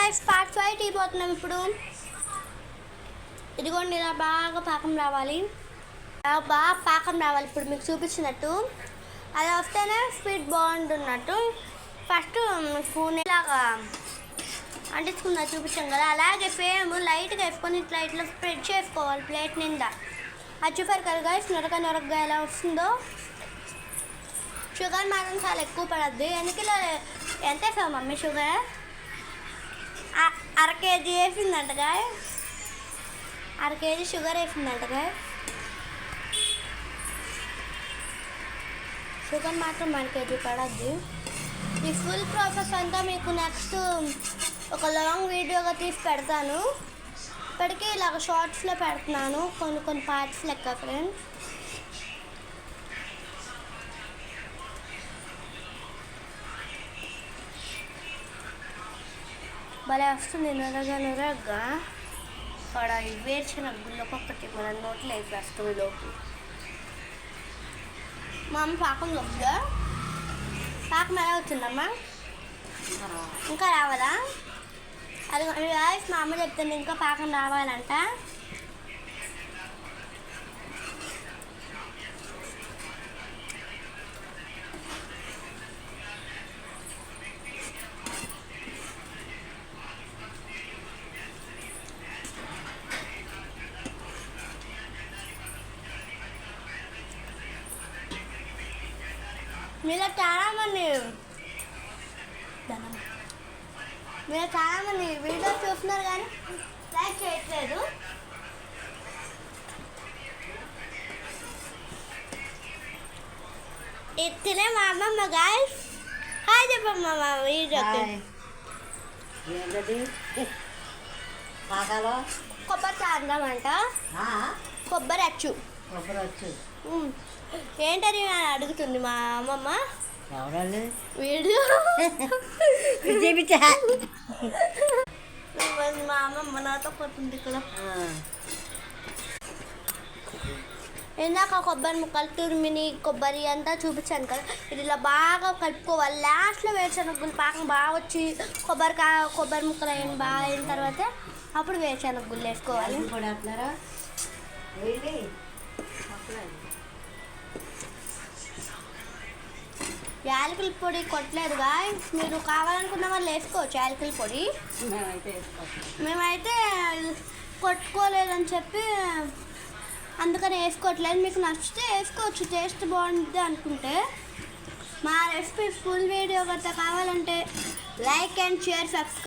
Guys part 5 తీయబోతున్నాం ఇప్పుడు. ఇదిగోండి ఇలా బాగా పాకం రావాలి, బాగా పాకం రావాలి. ఇప్పుడు మీకు చూపించినట్టు అలా వస్తేనే స్పీడ్ బాగుంటున్నట్టు. ఫస్ట్ స్పూన్ ఇలాగా అంటించుకున్నా చూపించాం కదా, అలాగే ఫేమ్ లైట్గా వేసుకొని ఇట్లా ఇట్లా స్ప్రెడ్ చేసుకోవాలి ప్లేట్ నిండా. అది చూపారు కదా గైస్, నొరగగా ఎలా వస్తుందో. షుగర్ మాత్రం చాలా ఎక్కువ పడద్ది. ఎందుకు ఎంత వేసావు మమ్మీ షుగర్? అర కేజీ వేసిందంటగా, అర కేజీ షుగర్ వేసిందంటగా. షుగర్ మాత్రం 1 కేజీ పడద్ది. ఈ ఫుల్ ప్రాసెస్ అంతా మీకు నెక్స్ట్ ఒక లాంగ్ వీడియోగా తీసి పెడతాను. ఇప్పటికీ ఇలాగ షార్ట్స్లో పెడుతున్నాను, కొన్ని పార్ట్స్ లెక్క ఫ్రెండ్స్. భలే వస్తుంది నొరగగా. అక్కడ వేర్చిన గుళ్ళకొక్కటి మన నోట్లో వేసేస్తుంది లోపు. మా అమ్మ పాకం లోపుగా పాకం ఎలా వచ్చిందమ్మా? ఇంకా రావాలా? అది మా అమ్మ చెప్తుంది ఇంకా పాకం రావాలంట. మీరు చాలామంది వీడియో చూస్తున్నారు కానీ లైక్ చేయట్లేదు. ఇట్లనే మా అమ్మమ్మ గాయస్ హాయ్ చెప్పమ్మా మా వీడియోకి. కొబ్బరి తాగుదామంట, కొబ్బరి అచ్చు. ఏంటని అడుగుతుంది మా అమ్మమ్మ. వీడియో మా అమ్మమ్మ నాతో పోతుంది ఇక్కడ. ఇందాక కొబ్బరి ముక్కలు తురిమిని కొబ్బరి అంతా చూపించాను కదా, ఇది ఇలా బాగా కలుపుకోవాలి. లాస్ట్లో వేరుశనగ పాకం బాగా వచ్చి కొబ్బరి ముక్కలు అయిన బాగా అయిన తర్వాత అప్పుడు వేరుశనగ గుళ్ళు వేసుకోవాలి. యాలకుల పొడి కొట్టలేదుగా, మీరు కావాలనుకున్న వాళ్ళు వేసుకోవచ్చు యాలకుల పొడి. మేమైతే కొట్టుకోలేదని చెప్పి అందుకని వేసుకోవట్లేదు. మీకు నచ్చితే వేసుకోవచ్చు, టేస్ట్ బాగుంటుంది అనుకుంటే. మా రెసిపీ ఫుల్ వీడియో గట్రా కావాలంటే లైక్ అండ్ షేర్ సబ్స్క్రైబ్.